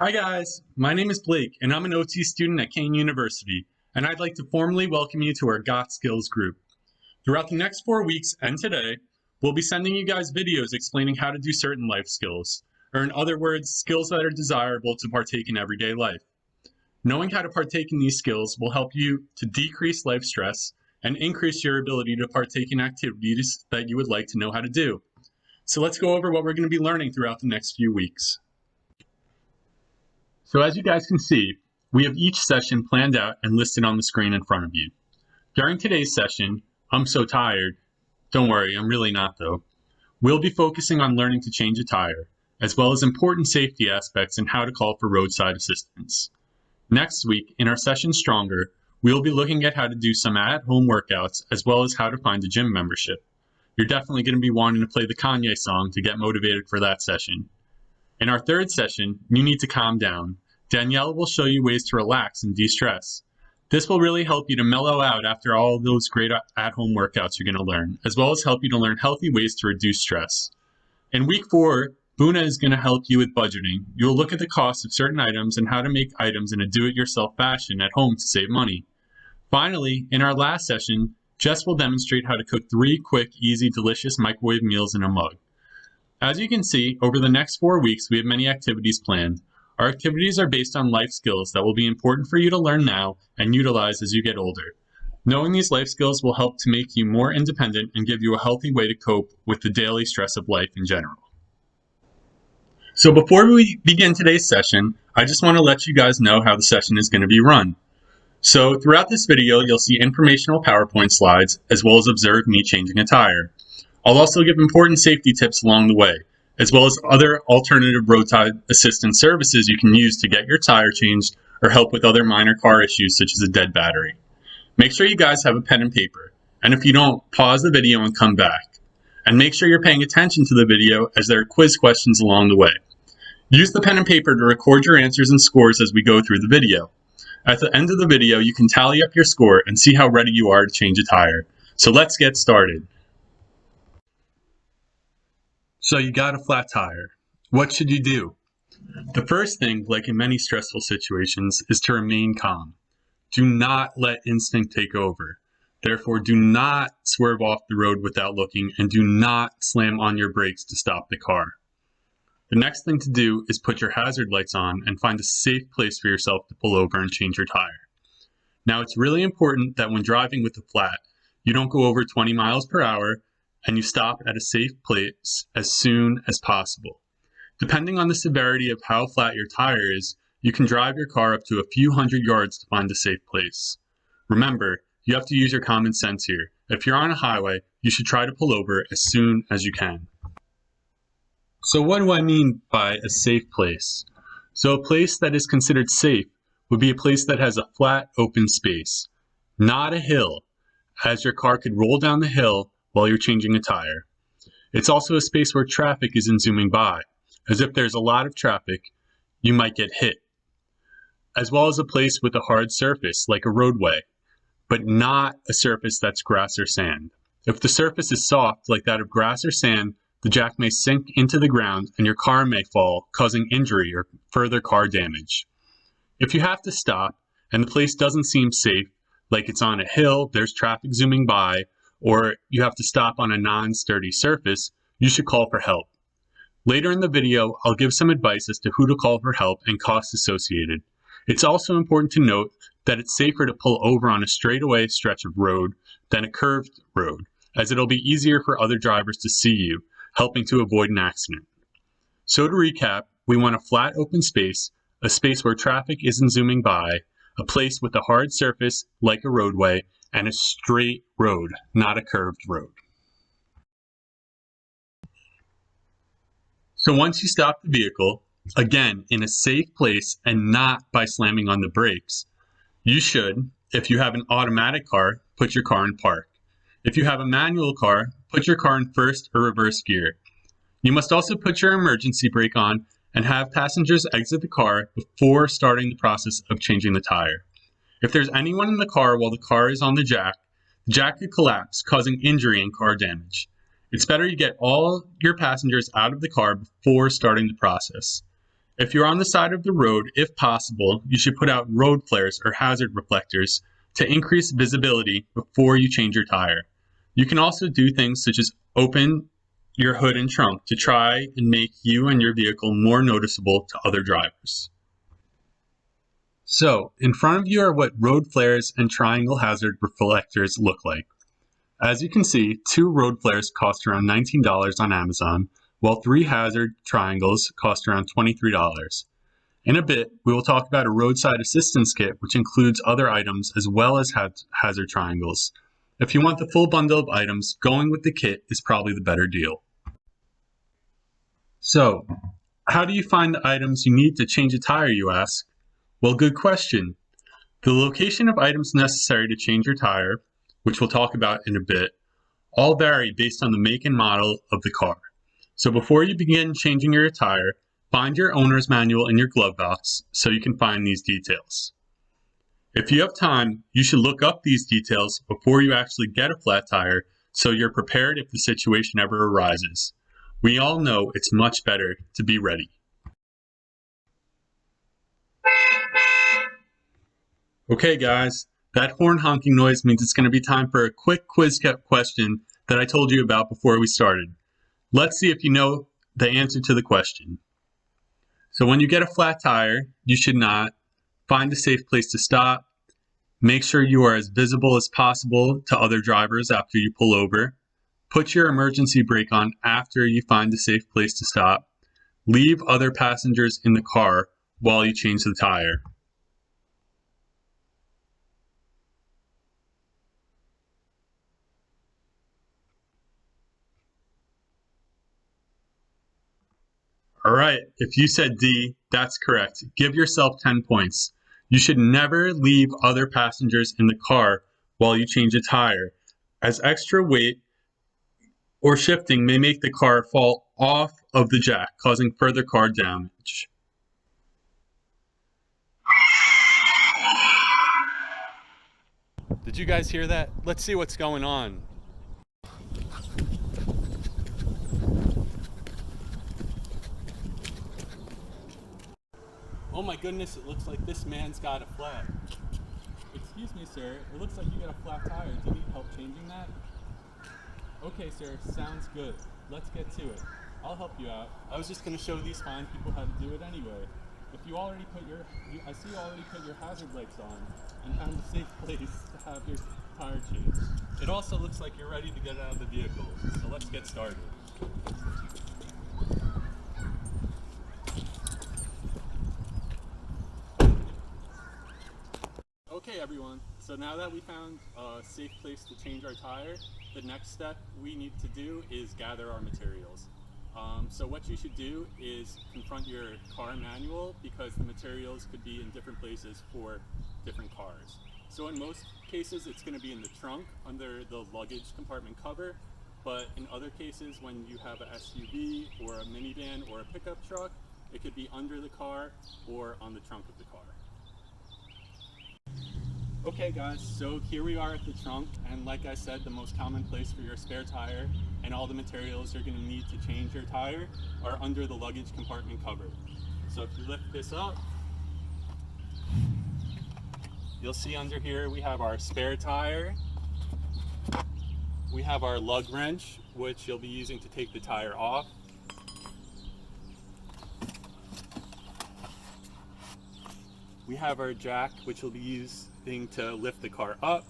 Hi guys, my name is Blake and I'm an OT student at Kean University, and I'd like to formally welcome you to our GOT Skills group. Throughout the next 4 weeks and today, we'll be sending you guys videos explaining how to do certain life skills, or in other words, skills that are desirable to partake in everyday life. Knowing how to partake in these skills will help you to decrease life stress and increase your ability to partake in activities that you would like to know how to do. So let's go over what we're going to be learning throughout the next few weeks. So as you guys can see, we have each session planned out and listed on the screen in front of you. During today's session, I'm so tired. Don't worry, I'm really not though. We'll be focusing on learning to change a tire, as well as important safety aspects and how to call for roadside assistance. Next week, in our session Stronger, we'll be looking at how to do some at-home workouts, as well as how to find a gym membership. You're definitely going to be wanting to play the Kanye song to get motivated for that session. In our third session, You Need to Calm Down, Danielle will show you ways to relax and de-stress. This will really help you to mellow out after all of those great at-home workouts you're going to learn, as well as help you to learn healthy ways to reduce stress. In week 4, Buna is going to help you with budgeting. You'll look at the cost of certain items and how to make items in a do-it-yourself fashion at home to save money. Finally, in our last session, Jess will demonstrate how to cook 3 quick, easy, delicious microwave meals in a mug. As you can see, over the next 4 weeks, we have many activities planned. Our activities are based on life skills that will be important for you to learn now and utilize as you get older. Knowing these life skills will help to make you more independent and give you a healthy way to cope with the daily stress of life in general. So before we begin today's session, I just want to let you guys know how the session is going to be run. So throughout this video, you'll see informational PowerPoint slides, as well as observe me changing a tire. I'll also give important safety tips along the way, as well as other alternative roadside assistance services you can use to get your tire changed or help with other minor car issues such as a dead battery. Make sure you guys have a pen and paper, and if you don't, pause the video and come back. And make sure you're paying attention to the video as there are quiz questions along the way. Use the pen and paper to record your answers and scores as we go through the video. At the end of the video, you can tally up your score and see how ready you are to change a tire. So let's get started. So you got a flat tire. What should you do? The first thing, like in many stressful situations, is to remain calm. Do not let instinct take over. Therefore, do not swerve off the road without looking, and do not slam on your brakes to stop the car. The next thing to do is put your hazard lights on and find a safe place for yourself to pull over and change your tire. Now, it's really important that when driving with a flat, you don't go over 20 miles per hour and you stop at a safe place as soon as possible. Depending on the severity of how flat your tire is, you can drive your car up to a few hundred yards to find a safe place. Remember, you have to use your common sense here. If you're on a highway, you should try to pull over as soon as you can. So what do I mean by a safe place? So a place that is considered safe would be a place that has a flat, open space, not a hill, as your car could roll down the hill while you're changing a tire. It's also a space where traffic isn't zooming by, as if there's a lot of traffic, you might get hit. As well as a place with a hard surface, like a roadway, but not a surface that's grass or sand. If the surface is soft, like that of grass or sand, the jack may sink into the ground and your car may fall, causing injury or further car damage. If you have to stop and the place doesn't seem safe, like it's on a hill, there's traffic zooming by, or you have to stop on a non-sturdy surface, you should call for help. Later in the video, I'll give some advice as to who to call for help and costs associated. It's also important to note that it's safer to pull over on a straightaway stretch of road than a curved road, as it'll be easier for other drivers to see you, helping to avoid an accident. So to recap, we want a flat open space, a space where traffic isn't zooming by, a place with a hard surface like a roadway, and a straight road, not a curved road. So once you stop the vehicle, again, in a safe place and not by slamming on the brakes, you should, if you have an automatic car, put your car in park. If you have a manual car, put your car in first or reverse gear. You must also put your emergency brake on and have passengers exit the car before starting the process of changing the tire. If there's anyone in the car while the car is on the jack could collapse, causing injury and car damage. It's better you get all your passengers out of the car before starting the process. If you're on the side of the road, if possible, you should put out road flares or hazard reflectors to increase visibility before you change your tire. You can also do things such as open your hood and trunk to try and make you and your vehicle more noticeable to other drivers. So, in front of you are what road flares and triangle hazard reflectors look like. As you can see, 2 road flares cost around $19 on Amazon, while 3 hazard triangles cost around $23. In a bit, we will talk about a roadside assistance kit, which includes other items as well as hazard triangles. If you want the full bundle of items, going with the kit is probably the better deal. So, how do you find the items you need to change a tire, you ask? Well, good question. The location of items necessary to change your tire, which we'll talk about in a bit, all vary based on the make and model of the car. So before you begin changing your tire, find your owner's manual in your glove box so you can find these details. If you have time, you should look up these details before you actually get a flat tire so you're prepared if the situation ever arises. We all know it's much better to be ready. Okay guys, that horn honking noise means it's going to be time for a quick quiz question that I told you about before we started. Let's see if you know the answer to the question. So when you get a flat tire, you should not find a safe place to stop, make sure you are as visible as possible to other drivers after you pull over, put your emergency brake on after you find a safe place to stop, leave other passengers in the car while you change the tire. All right, if you said D, that's correct. Give yourself 10 points. You should never leave other passengers in the car while you change a tire, as extra weight or shifting may make the car fall off of the jack, causing further car damage. Did you guys hear that? Let's see what's going on. Oh my goodness, it looks like this man's got a flat. Excuse me, sir. It looks like you got a flat tire. Do you need help changing that? Okay, sir. Sounds good. Let's get to it. I'll help you out. I was just going to show these fine people how to do it anyway. If you already put I see you already put your hazard lights on and found a safe place to have your tire changed. It also looks like you're ready to get out of the vehicle. So let's get started. Okay everyone, so now that we found a safe place to change our tire, the next step we need to do is gather our materials. So what you should do is confront your car manual because the materials could be in different places for different cars. So in most cases it's going to be in the trunk under the luggage compartment cover, but in other cases when you have an SUV or a minivan or a pickup truck, it could be under the car or on the trunk of the car. Okay guys, so here we are at the trunk, and like I said, the most common place for your spare tire and all the materials you're going to need to change your tire are under the luggage compartment cover. So if you lift this up, you'll see under here we have our spare tire, we have our lug wrench, which you'll be using to take the tire off, we have our jack, which will be using to lift the car up,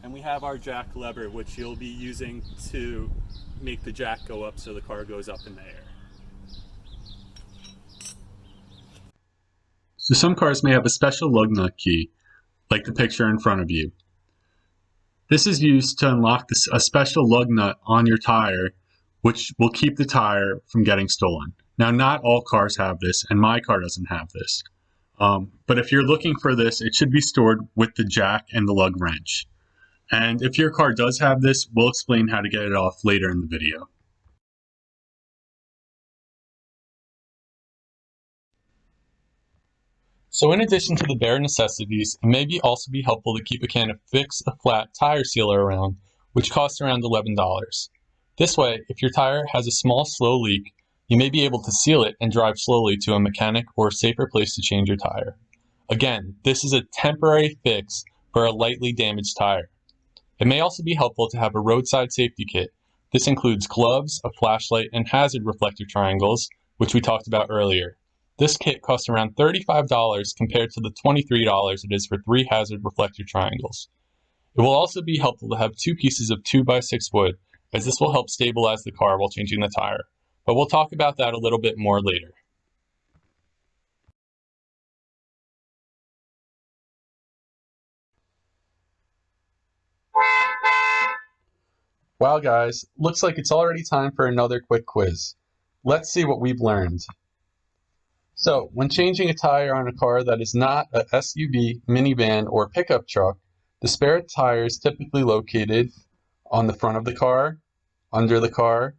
and we have our jack lever, which you'll be using to make the jack go up so the car goes up in the air. So some cars may have a special lug nut key, like the picture in front of you. This is used to unlock a special lug nut on your tire, which will keep the tire from getting stolen. Now, not all cars have this, and my car doesn't have this. But if you're looking for this, it should be stored with the jack and the lug wrench. And if your car does have this, we'll explain how to get it off later in the video. So in addition to the bare necessities, it may also be helpful to keep a can of Fix a Flat tire sealer around, which costs around $11. This way, if your tire has a small slow leak, You may be able to seal it and drive slowly to a mechanic or safer place to change your tire. Again, this is a temporary fix for a lightly damaged tire. It may also be helpful to have a roadside safety kit. This includes gloves, a flashlight, and hazard reflector triangles, which we talked about earlier. This kit costs around $35 compared to the $23 it is for 3 hazard reflector triangles. It will also be helpful to have 2 pieces of 2x6 wood, as this will help stabilize the car while changing the tire. But we'll talk about that a little bit more later. Wow guys, looks like it's already time for another quick quiz. Let's see what we've learned. So, when changing a tire on a car that is not a SUV, minivan, or pickup truck, the spare tire is typically located on the front of the car, under the car,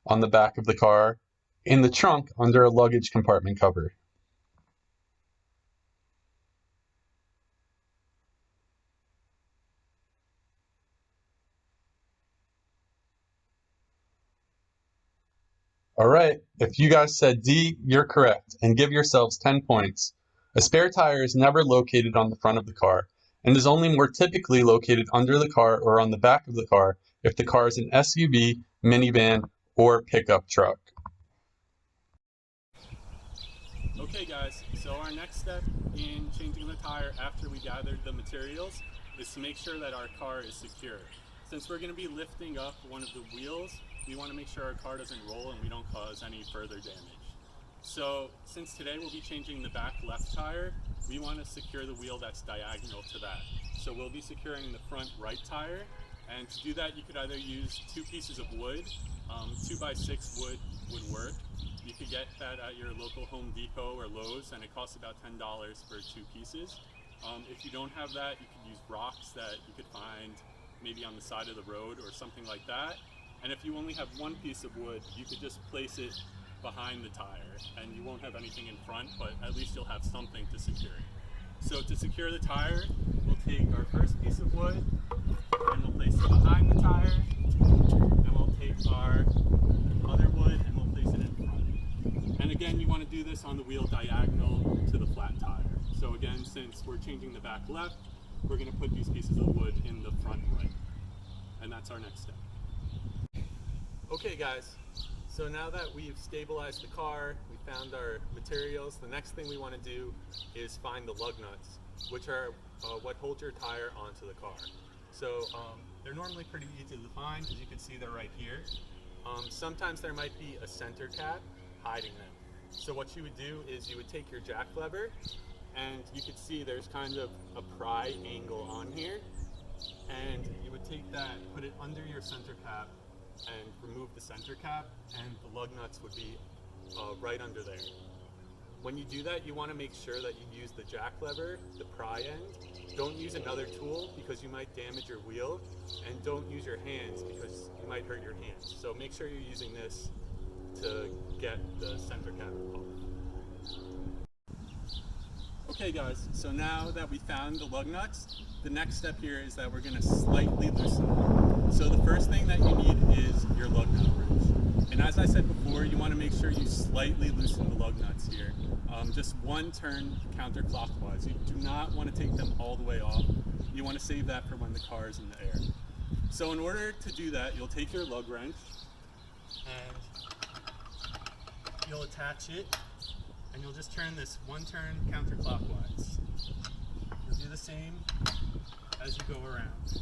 on the back of the car, in the trunk under a luggage compartment cover. All right, if you guys said D, you're correct, and give yourselves 10 points. A spare tire is never located on the front of the car, and is only more typically located under the car or on the back of the car if the car is an SUV, minivan, or pickup truck. Okay guys, so our next step in changing the tire after we gathered the materials is to make sure that our car is secure. Since we're going to be lifting up one of the wheels, we want to make sure our car doesn't roll and we don't cause any further damage. So since today we'll be changing the back left tire, we want to secure the wheel that's diagonal to that. So we'll be securing the front right tire, and to do that you could either use 2 pieces of wood, 2x6 wood would work. You could get that at your local Home Depot or Lowe's, and it costs about $10 for 2 pieces. If you don't have that, you could use rocks that you could find maybe on the side of the road or something like that. And if you only have 1 piece of wood, you could just place it behind the tire and you won't have anything in front, but at least you'll have something to secure it. So to secure the tire, we'll take our first piece of wood and we'll place it behind the tire, and we'll take our other wood and we'll place it in front. And again, you want to do this on the wheel diagonal to the flat tire. So again, since we're changing the back left, we're going to put these pieces of wood in the front right. And that's our next step. Okay guys, so now that we've stabilized the car, we found our materials, the next thing we want to do is find the lug nuts, which are what hold your tire onto the car. So they're normally pretty easy to find, as you can see they're right here. Sometimes there might be a center cap hiding them. So what you would do is you would take your jack lever, and you could see there's kind of a pry angle on here, and you would take that, put it under your center cap, and remove the center cap, and the lug nuts would be right under there. When you do that, you want to make sure that you use the jack lever, the pry end. Don't use another tool because you might damage your wheel, and don't use your hands because you might hurt your hands. So make sure you're using this to get the center cap off. Okay guys, so now that we found the lug nuts, the next step here is that we're going to slightly loosen them. So the first thing that you need is your lug nut wrench. And as I said before, you want to make sure you slightly loosen the lug nuts here. Just 1 turn counterclockwise. You do not want to take them all the way off. You want to save that for when the car is in the air. So in order to do that, you'll take your lug wrench and you'll attach it, and you'll just turn this 1 turn counterclockwise. You'll do the same as you go around.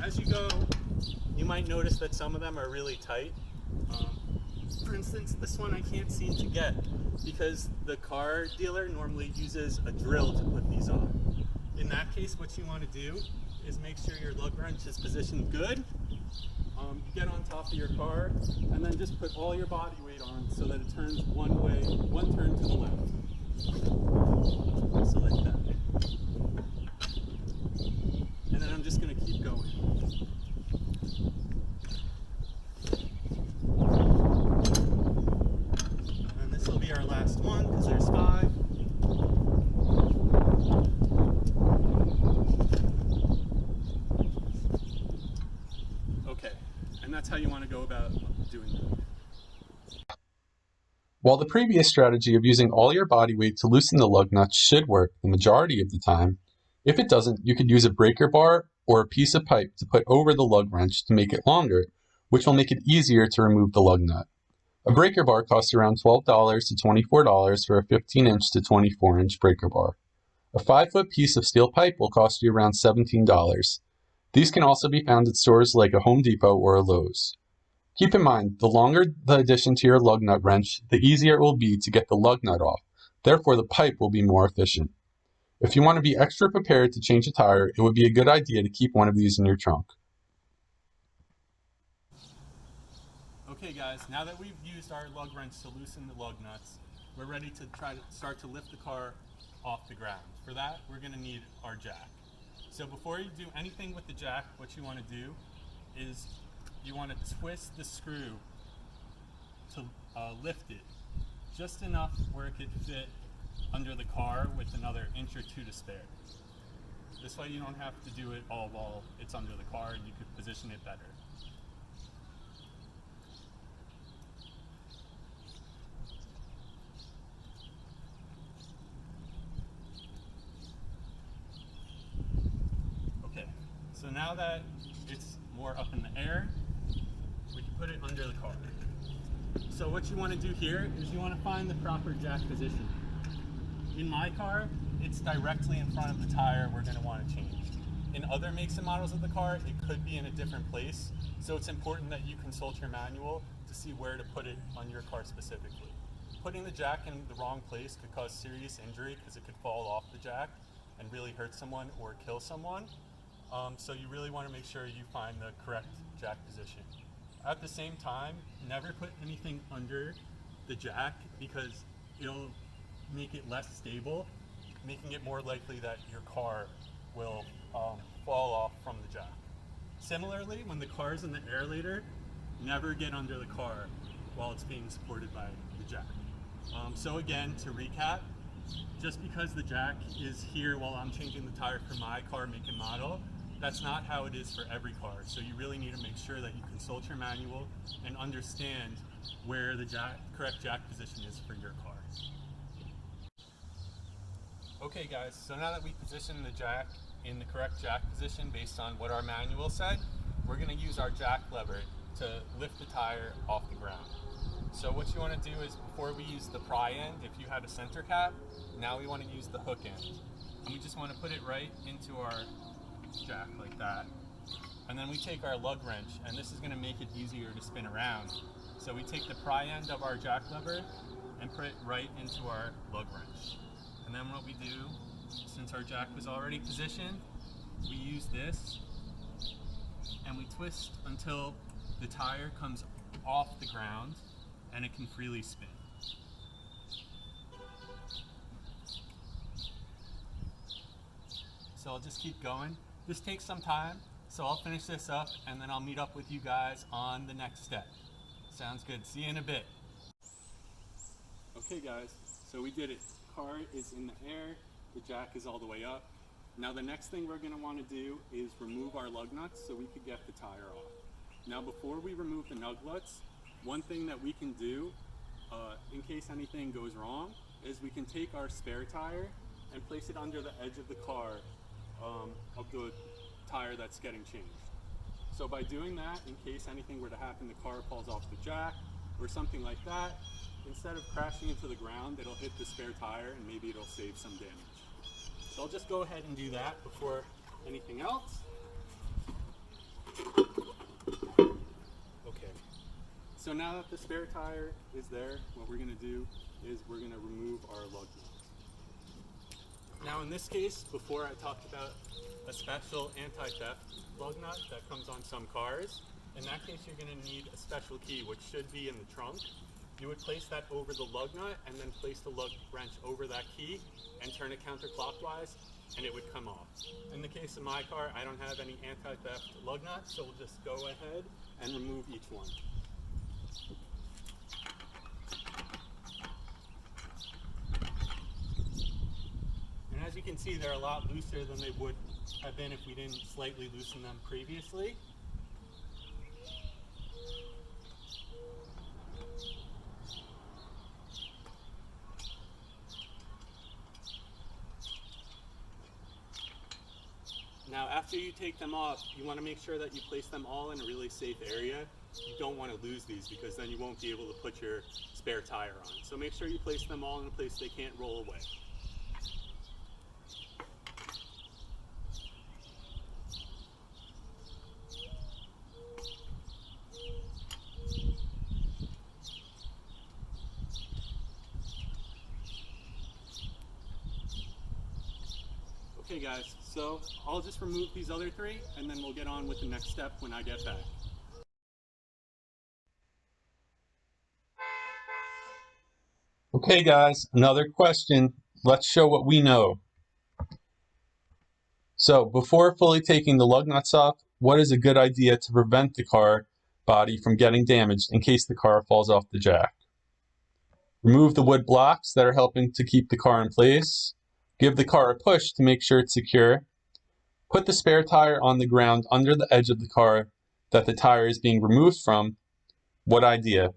As you go, you might notice that some of them are really tight. For instance, this one I can't seem to get because the car dealer normally uses a drill to put these on. In that case, what you want to do is make sure your lug wrench is positioned good. Get on top of your car, and then just put all your body weight on so that it turns 1 way, 1 turn to the left. So like that. And then I'm just going to keep going. And this will be our last one because there's 5. Okay, and that's how you want to go about doing While the previous strategy of using all your body weight to loosen the lug nuts should work the majority of the time, if it doesn't, you could use a breaker bar or a piece of pipe to put over the lug wrench to make it longer, which will make it easier to remove the lug nut. A breaker bar costs around $12 to $24 for a 15-inch to 24-inch breaker bar. A 5-foot piece of steel pipe will cost you around $17. These can also be found at stores like a Home Depot or a Lowe's. Keep in mind, the longer the addition to your lug nut wrench, the easier it will be to get the lug nut off. Therefore, the pipe will be more efficient. If you want to be extra prepared to change a tire, it would be a good idea to keep one of these in your trunk. Okay guys, now that we've used our lug wrench to loosen the lug nuts, we're ready to start to lift the car off the ground. For that, we're going to need our jack. So before you do anything with the jack, what you want to do is you want to twist the screw to lift it just enough where it could fit under the car with another inch or two to spare. This way you don't have to do it all while it's under the car and you could position it better. Okay, so now that it's more up in the air, we can put it under the car. So what you want to do here is you want to find the proper jack position. In my car, it's directly in front of the tire we're going to want to change. In other makes and models of the car, it could be in a different place, so it's important that you consult your manual to see where to put it on your car specifically. Putting the jack in the wrong place could cause serious injury because it could fall off the jack and really hurt someone or kill someone. So you really want to make sure you find the correct jack position. At the same time, never put anything under the jack because it'll make it less stable, making it more likely that your car will fall off from the jack. Similarly, when the car is in the aerator, never get under the car while it's being supported by the jack. So again, to recap, just because the jack is here while I'm changing the tire for my car make and model, that's not how it is for every car. So you really need to make sure that you consult your manual and understand where the correct jack position is for your car. Okay guys, so now that we position the jack in the correct jack position based on what our manual said, we're going to use our jack lever to lift the tire off the ground. So what you want to do is, before we use the pry end, if you had a center cap, now we want to use the hook end. And we just want to put it right into our jack like that. And then we take our lug wrench, and this is going to make it easier to spin around. So we take the pry end of our jack lever and put it right into our lug wrench. And then what we do, since our jack was already positioned, we use this and we twist until the tire comes off the ground and it can freely spin. So I'll just keep going. This takes some time, so I'll finish this up and then I'll meet up with you guys on the next step. Sounds good. See you in a bit. Okay guys, so we did it. Car is in the air, the jack is all the way up. Now the next thing we're going to want to do is remove our lug nuts so we could get the tire off. Now before we remove the lug nuts, one thing that we can do in case anything goes wrong is we can take our spare tire and place it under the edge of the car of the tire that's getting changed. So by doing that, in case anything were to happen, the car falls off the jack or something like that, instead of crashing into the ground, it'll hit the spare tire and maybe it'll save some damage. So I'll just go ahead and do that before anything else. Okay, so now that the spare tire is there, what we're going to do is we're going to remove our lug nuts. Now in this case, before I talked about a special anti-theft lug nut that comes on some cars, in that case you're going to need a special key which should be in the trunk. You would place that over the lug nut and then place the lug wrench over that key and turn it counterclockwise and it would come off. In the case of my car, I don't have any anti-theft lug nuts, so we'll just go ahead and remove each one. And as you can see, they're a lot looser than they would have been if we didn't slightly loosen them previously. after you take them off, you want to make sure that you place them all in a really safe area. You don't want to lose these because then you won't be able to put your spare tire on. So make sure you place them all in a place they can't roll away. Okay guys, so I'll just remove these other three and then we'll get on with the next step when I get back. Okay guys, another question. Let's show what we know. So before fully taking the lug nuts off, what is a good idea to prevent the car body from getting damaged in case the car falls off the jack? Remove the wood blocks that are helping to keep the car in place. Give the car a push to make sure it's secure. Put the spare tire on the ground under the edge of the car that the tire is being removed from. What idea?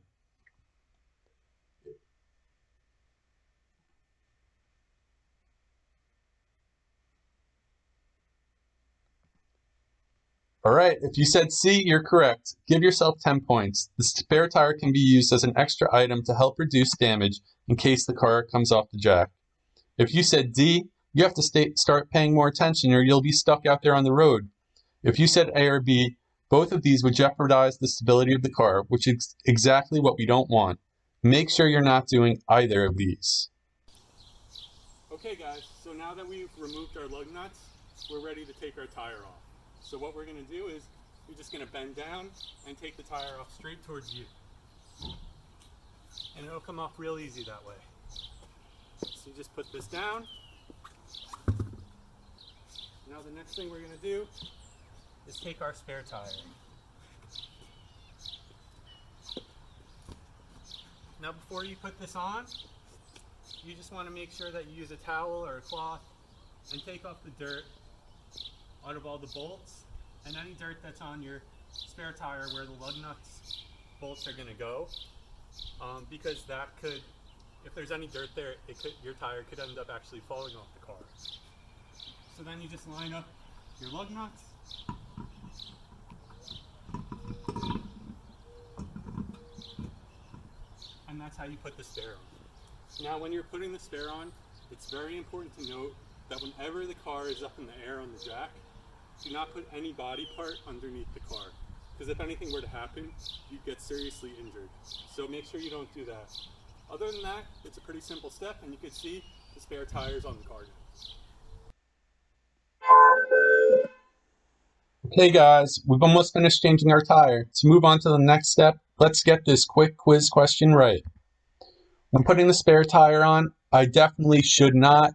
Alright, if you said C, you're correct. Give yourself 10 points. The spare tire can be used as an extra item to help reduce damage in case the car comes off the jack. If you said D, you have to start paying more attention or you'll be stuck out there on the road. If you said A or B, both of these would jeopardize the stability of the car, which is exactly what we don't want. Make sure you're not doing either of these. Okay guys, so now that we've removed our lug nuts, we're ready to take our tire off. So what we're going to do is we're just going to bend down and take the tire off straight towards you. And it'll come off real easy that way. So you just put this down. Now the next thing we're going to do is take our spare tire. Now before you put this on, you just want to make sure that you use a towel or a cloth and take off the dirt out of all the bolts and any dirt that's on your spare tire where the lug nuts bolts are going to go, because that could, if there's any dirt there, your tire could end up actually falling off the car. So then you just line up your lug nuts. And that's how you put the spare on. Now when you're putting the spare on, it's very important to note that whenever the car is up in the air on the jack, do not put any body part underneath the car. Because if anything were to happen, you'd get seriously injured. So make sure you don't do that. Other than that, it's a pretty simple step, and you can see the spare tires on the car now. Okay guys, we've almost finished changing our tire. To move on to the next step, let's get this quick quiz question right. When putting the spare tire on, I definitely should not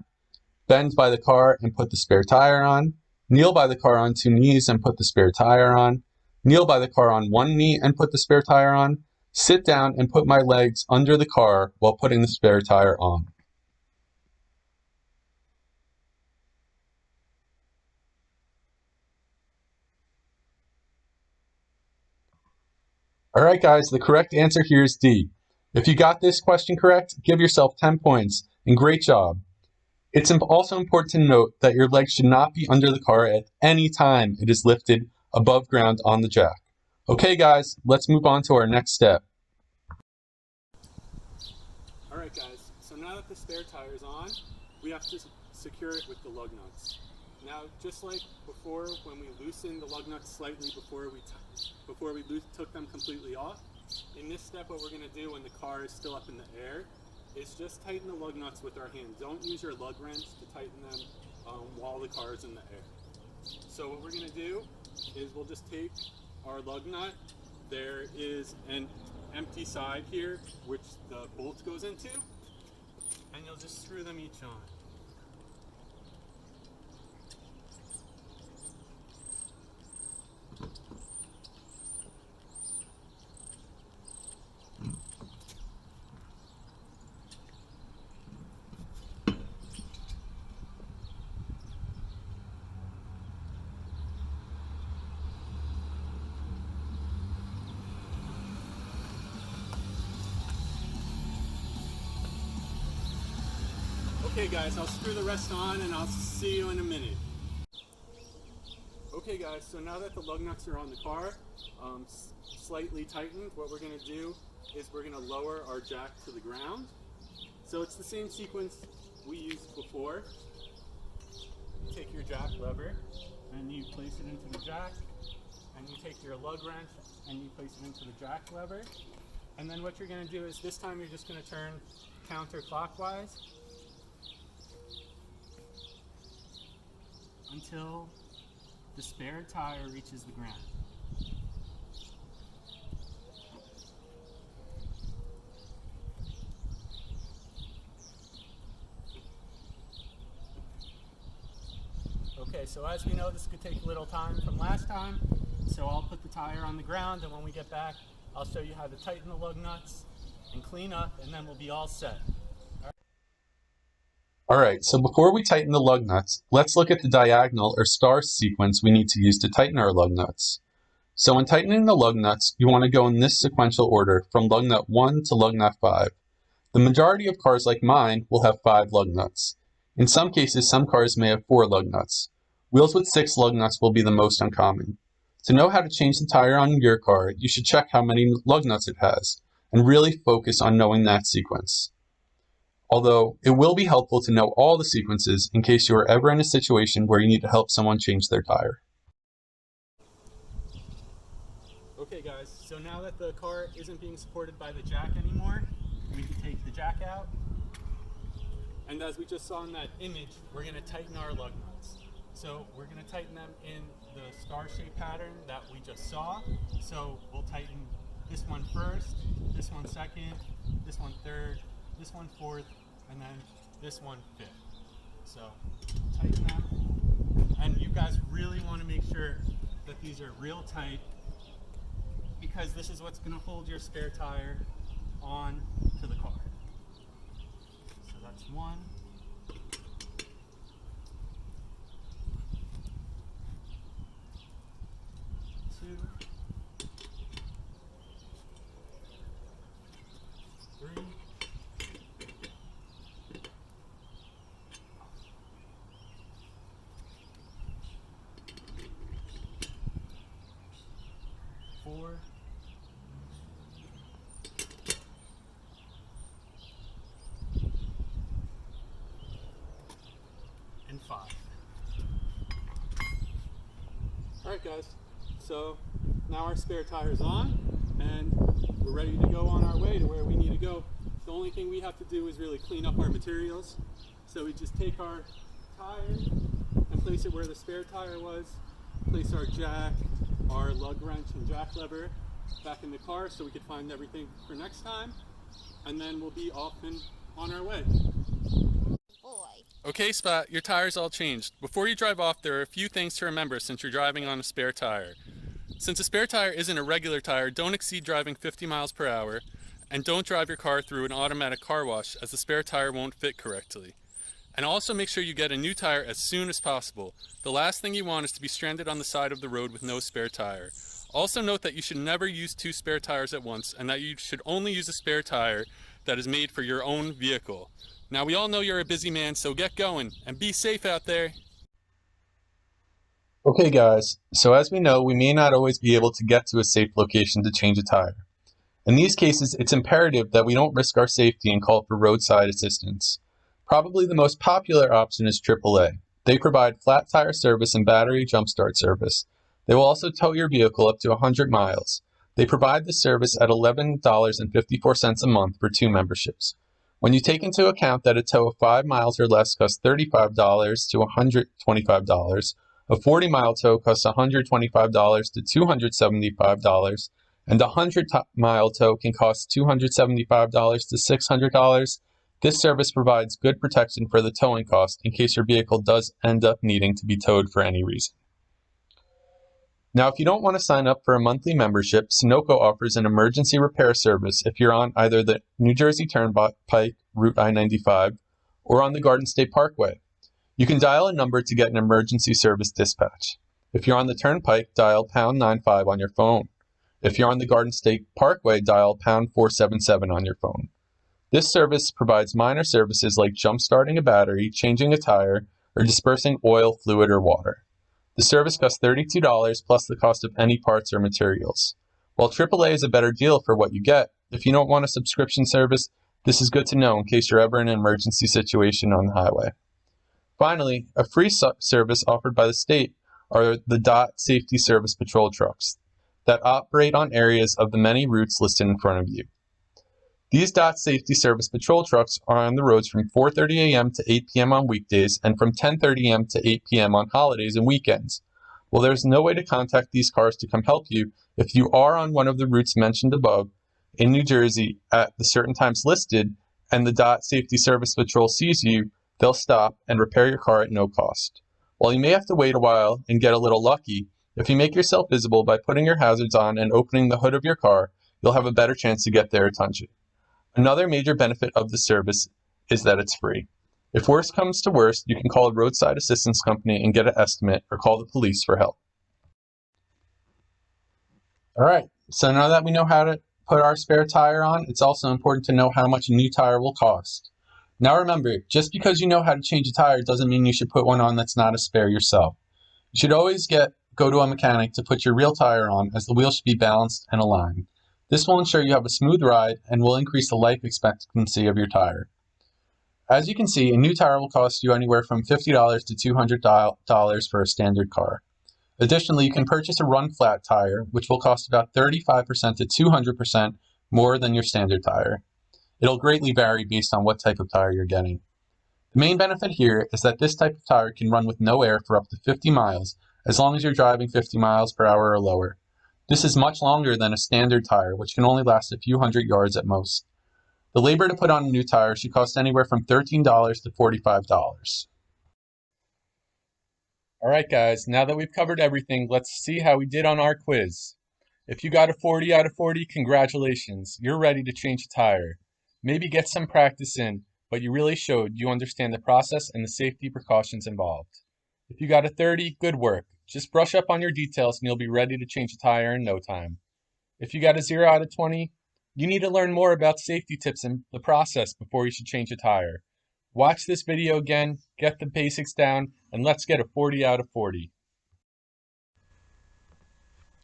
bend by the car and put the spare tire on, kneel by the car on 2 knees and put the spare tire on, kneel by the car on 1 knee and put the spare tire on, sit down and put my legs under the car while putting the spare tire on. Alright guys, the correct answer here is D. If you got this question correct, give yourself 10 points, and great job. It's also important to note that your legs should not be under the car at any time it is lifted above ground on the jack. Okay guys, let's move on to our next step. Alright guys, so now that the spare tire is on, we have to secure it with the lug nuts. Now, just like before, when we loosened the lug nuts slightly before we took them completely off, in this step what we're going to do when the car is still up in the air is just tighten the lug nuts with our hands. Don't use your lug wrench to tighten them while the car is in the air. So what we're going to do is we'll just take our lug nut. There is an empty side here which the bolt goes into, and you'll just screw them each on. Okay guys, I'll screw the rest on and I'll see you in a minute. Okay guys, so now that the lug nuts are on the car, slightly tightened, what we're going to do is we're going to lower our jack to the ground. So it's the same sequence we used before. You take your jack lever and you place it into the jack, and you take your lug wrench and you place it into the jack lever. And then what you're going to do is this time you're just going to turn counterclockwise until the spare tire reaches the ground. Okay, so as we know, this could take a little time from last time, so I'll put the tire on the ground, and when we get back, I'll show you how to tighten the lug nuts and clean up, and then we'll be all set. Alright, so before we tighten the lug nuts, let's look at the diagonal or star sequence we need to use to tighten our lug nuts. So when tightening the lug nuts, you want to go in this sequential order from lug nut 1 to lug nut 5. The majority of cars like mine will have 5 lug nuts. In some cases, some cars may have 4 lug nuts. Wheels with 6 lug nuts will be the most uncommon. To know how to change the tire on your car, you should check how many lug nuts it has, and really focus on knowing that sequence. Although, it will be helpful to know all the sequences in case you are ever in a situation where you need to help someone change their tire. Okay guys, so now that the car isn't being supported by the jack anymore, we can take the jack out. And as we just saw in that image, we're going to tighten our lug nuts. So we're going to tighten them in the star-shaped pattern that we just saw. So we'll tighten this one first, this one second, this one third, this one fourth, and then this one fifth. So tighten them. And you guys really want to make sure that these are real tight, because this is what's going to hold your spare tire on to the car. So that's 1. 2. 3. 4. And 5. Alright guys, so now our spare tire is on and we're ready to go on our way to where we need to go. The only thing we have to do is really clean up our materials. So we just take our tire and place it where the spare tire was, place our jack, our lug wrench and jack lever back in the car so we can find everything for next time, and then we'll be off and on our way. Okay Spot, your tire's all changed. Before you drive off, there are a few things to remember since you're driving on a spare tire. Since a spare tire isn't a regular tire, don't exceed driving 50 miles per hour, and don't drive your car through an automatic car wash as the spare tire won't fit correctly. And also make sure you get a new tire as soon as possible. The last thing you want is to be stranded on the side of the road with no spare tire. Also note that you should never use 2 spare tires at once, and that you should only use a spare tire that is made for your own vehicle. Now we all know you're a busy man, so get going, and be safe out there. Okay guys, so as we know, we may not always be able to get to a safe location to change a tire. In these cases, it's imperative that we don't risk our safety and call for roadside assistance. Probably the most popular option is AAA. They provide flat tire service and battery jumpstart service. They will also tow your vehicle up to 100 miles. They provide this service at $11.54 a month for 2 memberships. When you take into account that a tow of 5 miles or less costs $35 to $125, a 40-mile tow costs $125 to $275, and a 100-mile tow can cost $275 to $600, this service provides good protection for the towing cost in case your vehicle does end up needing to be towed for any reason. Now, if you don't want to sign up for a monthly membership, Sunoco offers an emergency repair service if you're on either the New Jersey Turnpike, Route I-95, or on the Garden State Parkway. You can dial a number to get an emergency service dispatch. If you're on the Turnpike, dial pound 95 on your phone. If you're on the Garden State Parkway, dial pound 477 on your phone. This service provides minor services like jump starting a battery, changing a tire, or dispersing oil, fluid, or water. The service costs $32 plus the cost of any parts or materials. While AAA is a better deal for what you get, if you don't want a subscription service, this is good to know in case you're ever in an emergency situation on the highway. Finally, a free service offered by the state are the DOT Safety Service Patrol trucks that operate on areas of the many routes listed in front of you. These DOT Safety Service Patrol trucks are on the roads from 4:30 a.m. to 8 p.m. on weekdays and from 10:30 a.m. to 8 p.m. on holidays and weekends. Well, there's no way to contact these cars to come help you. If you are on one of the routes mentioned above in New Jersey at the certain times listed and the DOT Safety Service Patrol sees you, they'll stop and repair your car at no cost. While you may have to wait a while and get a little lucky, if you make yourself visible by putting your hazards on and opening the hood of your car, you'll have a better chance to get their attention. Another major benefit of the service is that it's free. If worst comes to worst, you can call a roadside assistance company and get an estimate or call the police for help. All right, so now that we know how to put our spare tire on, it's also important to know how much a new tire will cost. Now remember, just because you know how to change a tire doesn't mean you should put one on that's not a spare yourself. You should always go to a mechanic to put your real tire on, as the wheels should be balanced and aligned. This will ensure you have a smooth ride and will increase the life expectancy of your tire. As you can see, a new tire will cost you anywhere from $50 to $200 for a standard car. Additionally, you can purchase a run flat tire, which will cost about 35% to 200% more than your standard tire. It'll greatly vary based on what type of tire you're getting. The main benefit here is that this type of tire can run with no air for up to 50 miles, as long as you're driving 50 miles per hour or lower. This is much longer than a standard tire, which can only last a few hundred yards at most. The labor to put on a new tire should cost anywhere from $13 to $45. All right, guys, now that we've covered everything, let's see how we did on our quiz. If you got a 40 out of 40, congratulations. You're ready to change a tire. Maybe get some practice in, but you really showed you understand the process and the safety precautions involved. If you got a 30, good work. Just brush up on your details and you'll be ready to change a tire in no time. If you got a 0 out of 20, you need to learn more about safety tips and the process before you should change a tire. Watch this video again, get the basics down, and let's get a 40 out of 40.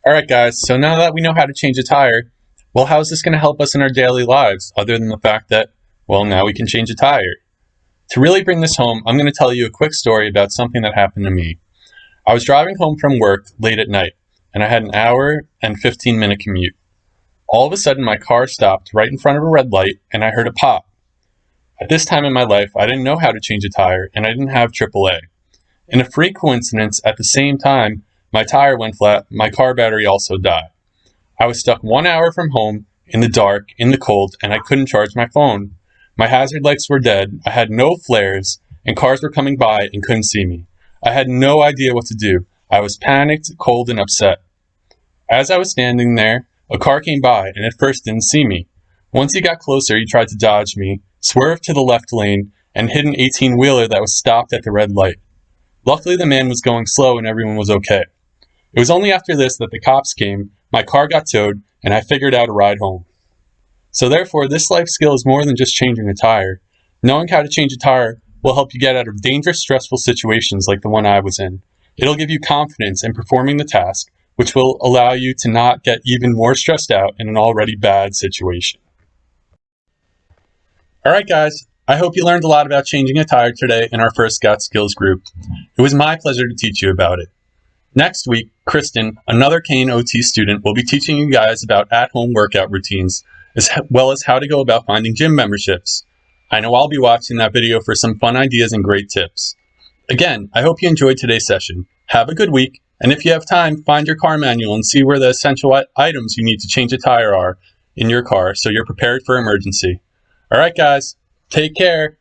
Alright guys, so now that we know how to change a tire, well, how is this going to help us in our daily lives other than the fact that, well, now we can change a tire? To really bring this home, I'm going to tell you a quick story about something that happened to me. I was driving home from work late at night, and I had an hour and 15-minute commute. All of a sudden, my car stopped right in front of a red light, and I heard a pop. At this time in my life, I didn't know how to change a tire, and I didn't have AAA. In a freak coincidence, at the same time, my tire went flat, my car battery also died. I was stuck 1 hour from home, in the dark, in the cold, and I couldn't charge my phone. My hazard lights were dead, I had no flares, and cars were coming by and couldn't see me. I had no idea what to do. I was panicked, cold, and upset. As I was standing there, a car came by and at first didn't see me. Once he got closer, he tried to dodge me, swerved to the left lane, and hit an 18-wheeler that was stopped at the red light. Luckily, the man was going slow and everyone was okay. It was only after this that the cops came, my car got towed, and I figured out a ride home. So therefore, this life skill is more than just changing a tire. Knowing how to change a tire will help you get out of dangerous, stressful situations like the one I was in. It'll give you confidence in performing the task, which will allow you to not get even more stressed out in an already bad situation. Alright guys, I hope you learned a lot about changing a tire today in our first GOT Skills group. It was my pleasure to teach you about it. Next week, Kristen, another Kean OT student, will be teaching you guys about at-home workout routines, as well as how to go about finding gym memberships. I know I'll be watching that video for some fun ideas and great tips. Again, I hope you enjoyed today's session. Have a good week, and if you have time, find your car manual and see where the essential items you need to change a tire are in your car so you're prepared for emergency. Alright guys, take care.